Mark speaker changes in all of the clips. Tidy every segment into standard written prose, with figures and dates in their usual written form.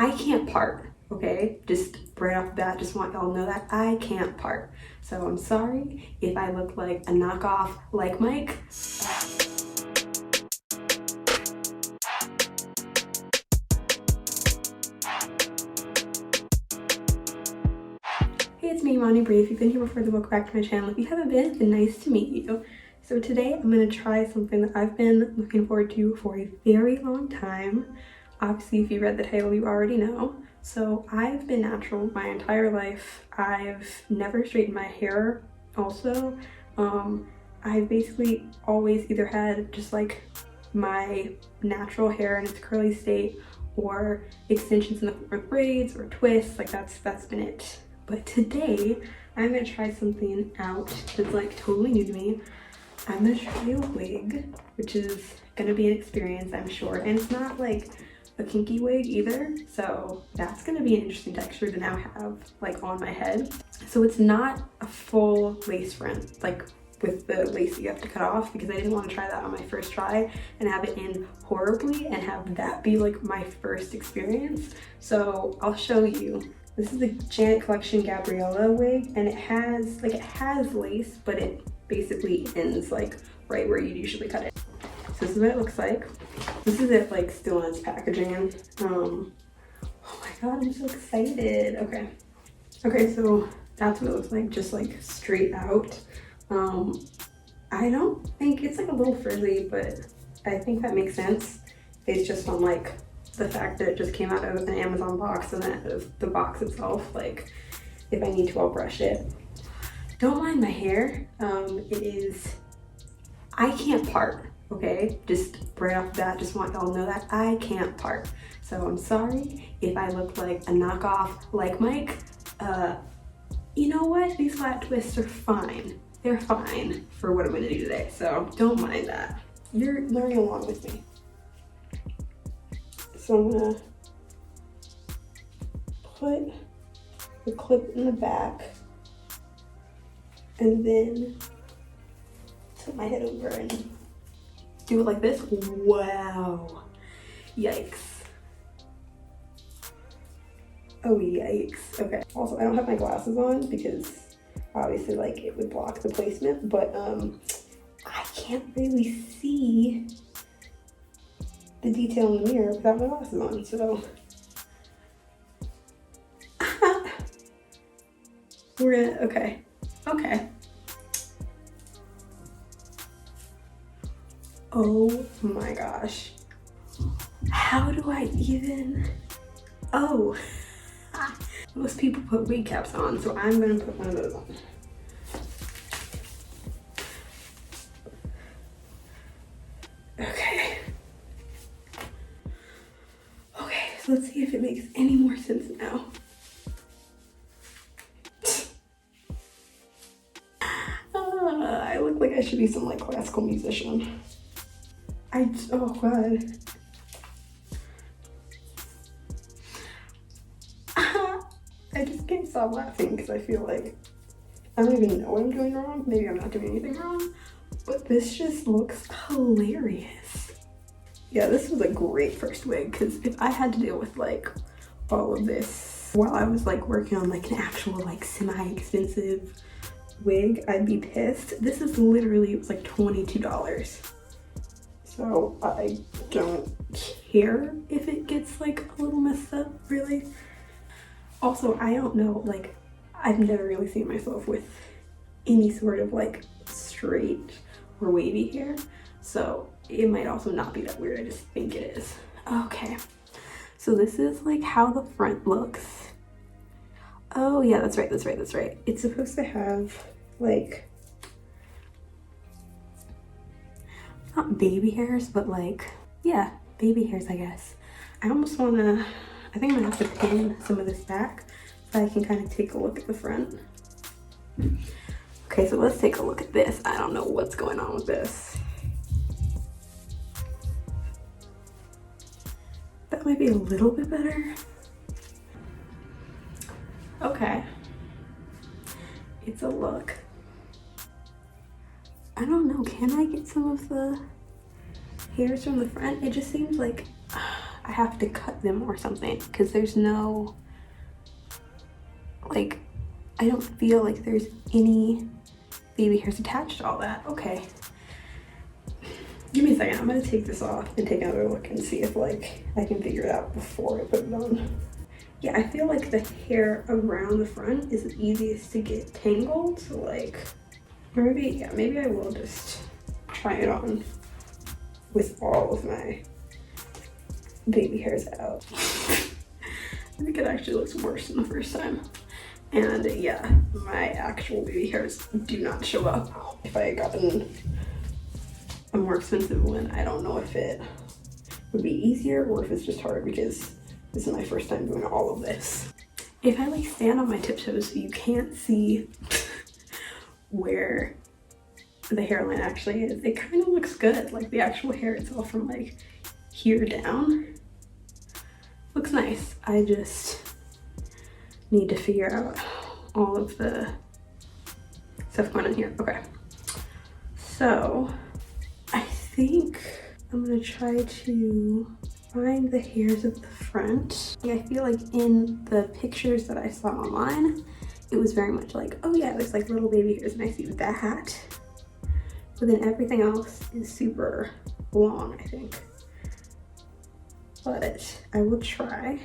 Speaker 1: I can't part, okay? Just right off the bat, just want y'all to know that I can't part. So I'm sorry if I look like a knockoff like Mike. Hey, it's me, Bree. If you've been here before, then welcome back to my channel. If you haven't been, then nice to meet you. So today I'm going to try something that I've been looking forward to for a very long time. Obviously, if you read the title, you already know. So I've been natural my entire life. I've never straightened my hair also. I've basically always either had just like my natural hair in its curly state or extensions in the form of braids or twists. Like that's been it. But today I'm gonna try something out that's like totally new to me. I'm gonna try a wig, which is gonna be an experience, I'm sure. And it's not like a kinky wig either, so that's gonna be an interesting texture to now have like on my head. So it's not a full lace front, like with the lace that you have to cut off, because I didn't want to try that on my first try and have it in horribly and have that be like my first experience. So I'll show you. This is the Janet Collection Gabriella wig, and it has lace, but it basically ends like right where you'd usually cut it. So this is what it looks like. This is it like still in its packaging. Oh my god, I'm so excited. Okay, so that's what it looks like, just like straight out. I don't think it's like a little frizzy, but I think that makes sense. It's just on like the fact that it just came out of an Amazon box and that the box itself, like if I need to, I'll brush it. Don't mind my hair. I can't part, okay? Just right off the bat, just want y'all to know that I can't part. So I'm sorry if I look like a knockoff like Mike. You know what? These flat twists are fine. They're fine for what I'm gonna do today, so don't mind that. You're learning along with me. So I'm gonna put the clip in the back and then tilt my head over and do it like this. Wow. Yikes. Oh, yikes. Okay. Also, I don't have my glasses on because obviously like it would block the placement, but I can't really see the detail in the mirror without my glasses on, so we're gonna, okay. Oh my gosh. How do I even, oh. Most people put wig caps on, so I'm gonna put one of those on. Okay, so let's see if it makes any more sense now. I look like I should be some like classical musician. Oh god. I just can't stop laughing because I feel like I don't even know what I'm doing wrong. Maybe I'm not doing anything wrong, but this just looks hilarious. Yeah, this was a great first wig, because if I had to deal with like all of this while I was like working on like an actual like semi-expensive wig, I'd be pissed. This is literally, it was like $22. So I don't care if it gets like a little messed up, really. Also, I don't know, like I've never really seen myself with any sort of like straight or wavy hair, so it might also not be that weird. I just think it is. Okay, so this is like how the front looks. Oh yeah, that's right. It's supposed to have like, not baby hairs, but like, yeah, baby hairs, I guess. I almost wanna, I think I'm gonna have to pin some of this back so I can kind of take a look at the front. Okay, so let's take a look at this. I don't know what's going on with this. That might be a little bit better. Okay. It's a look. I don't know, can I get some of the hairs from the front? It just seems like I have to cut them or something because there's no, like, I don't feel like there's any baby hairs attached to all that. Okay. Give me a second. I'm gonna take this off and take another look and see if like I can figure it out before I put it on. Yeah, I feel like the hair around the front is the easiest to get tangled. So like, or maybe, yeah, maybe I will just try it on with all of my baby hairs out. I think it actually looks worse than the first time. And yeah, my actual baby hairs do not show up. If I had gotten a more expensive one, I don't know if it would be easier or if it's just hard because this is my first time doing all of this. If I like stand on my tiptoes so you can't see where the hairline actually is, it kind of looks good. Like the actual hair itself from like here down looks nice. I just need to figure out all of the stuff going on here. Okay, so I think I'm gonna try to find the hairs at the front. I feel like in the pictures that I saw online, it was very much like, oh yeah, there's like little baby hairs and I see that. But then everything else is super long, I think. But I will try.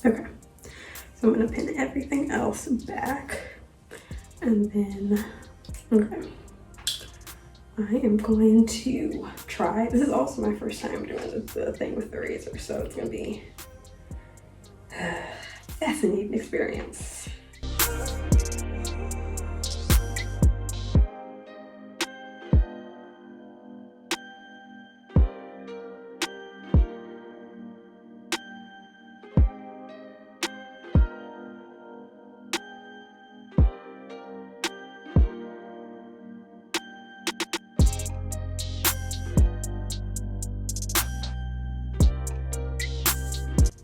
Speaker 1: Okay, so I'm gonna pin everything else back and then, okay, I am going to try, this is also my first time doing the thing with the razor, so it's gonna be a fascinating experience.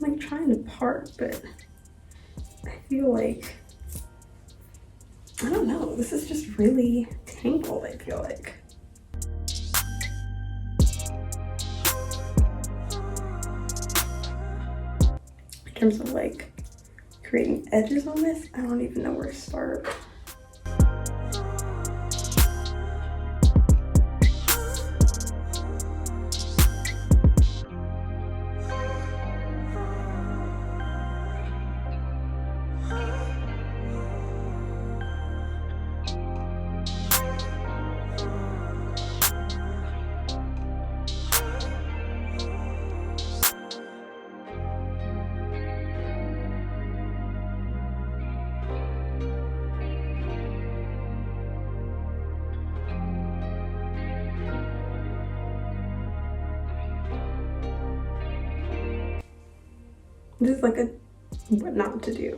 Speaker 1: Like trying to part, but I feel like, I don't know, this is just really tangled, I feel like. In terms of like creating edges on this, I don't even know where to start. This is like a what not to do.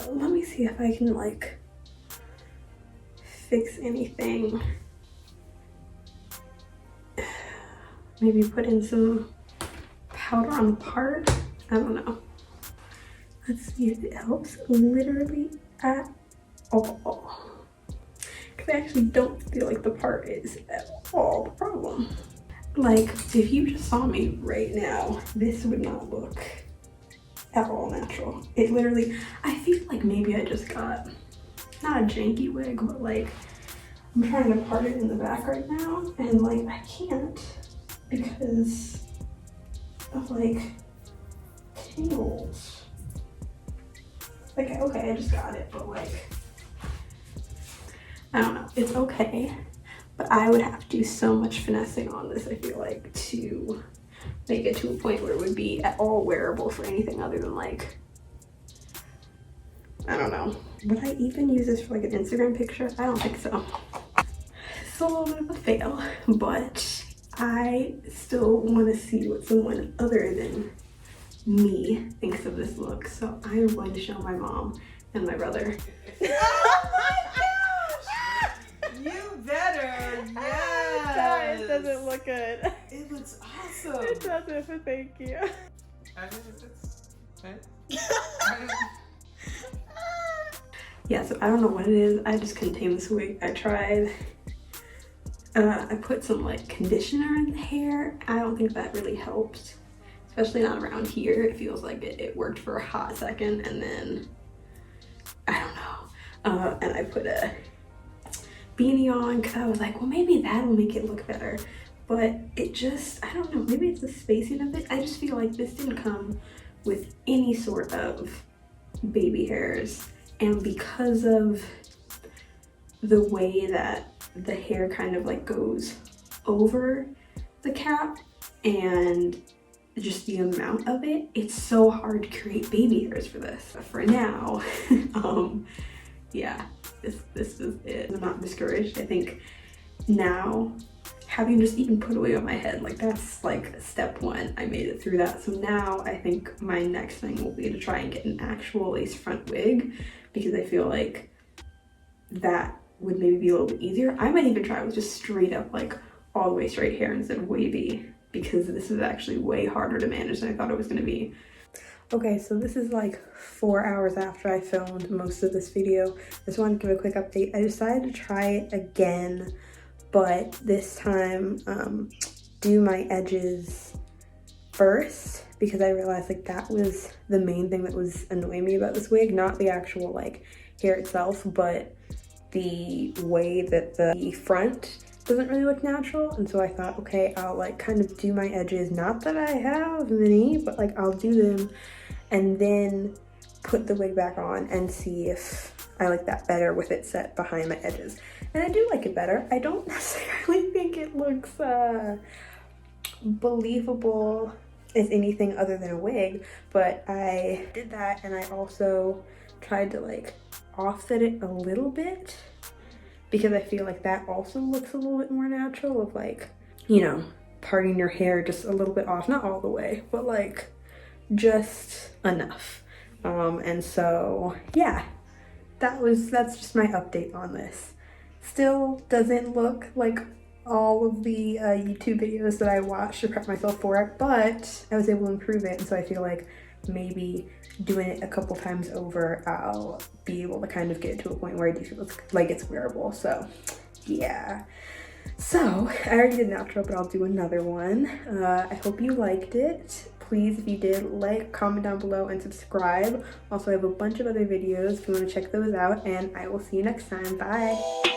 Speaker 1: Let me see if I can like fix anything. Maybe put in some powder on the part. I don't know. Let's see if it helps literally at all. Because I actually don't feel like the part is at all the problem. Like, if you just saw me right now, this would not look at all natural. It literally, I feel like maybe I just got, not a janky wig, but like, I'm trying to part it in the back right now, and like, I can't. Because of like tangles. Like, okay, I just got it, but like, I don't know, it's okay. But I would have to do so much finessing on this, I feel like, to make it to a point where it would be at all wearable for anything other than like, I don't know. Would I even use this for like an Instagram picture? I don't think so. It's a little bit of a fail, but I still want to see what someone other than me thinks of this look. So I'm going to show my mom and my brother.
Speaker 2: Oh my gosh! You better, yes!
Speaker 3: Sorry, it doesn't look good.
Speaker 2: It looks awesome.
Speaker 3: It doesn't, but thank you.
Speaker 1: Yeah, so I don't know what it is. I just couldn't tame this wig. I tried. I put some like conditioner in the hair. I don't think that really helped, especially not around here. It feels like it worked for a hot second and then I don't know. And I put a beanie on because I was like, well, maybe that'll make it look better. But it just, I don't know, maybe it's the spacing of it. I just feel like this didn't come with any sort of baby hairs. And because of the way that the hair kind of like goes over the cap and just the amount of it, it's so hard to create baby hairs for this. But for now, yeah, this is it. I'm not discouraged. I think now, having just even put a wig on my head, like that's like step one. I made it through that. So now I think my next thing will be to try and get an actual lace front wig, because I feel like that would maybe be a little bit easier. I might even try with just straight up like all the way straight hair instead of wavy, because this is actually way harder to manage than I thought it was gonna be. Okay, so this is like 4 hours after I filmed most of this video. Just wanted to give a quick update. I decided to try it again, but this time do my edges first, because I realized like that was the main thing that was annoying me about this wig, not the actual like hair itself, but the way that the front doesn't really look natural. And so I thought, okay, I'll like kind of do my edges, not that I have many, but like I'll do them and then put the wig back on and see if I like that better with it set behind my edges. And I do like it better. I don't necessarily think it looks believable as anything other than a wig, but I did that, and I also tried to like offset it a little bit, because I feel like that also looks a little bit more natural, of like, you know, parting your hair just a little bit off, not all the way, but like just enough. And so yeah, that's just my update on this. Still doesn't look like all of the YouTube videos that I watched to prep myself for it, but I was able to improve it, and so I feel like maybe doing it a couple times over, I'll be able to kind of get to a point where I do feel like it's wearable. So yeah, so I already did an outro, but I'll do another one. I hope you liked it. Please, if you did, like, comment down below, and subscribe. Also, I have a bunch of other videos if you want to check those out, and I will see you next time. Bye.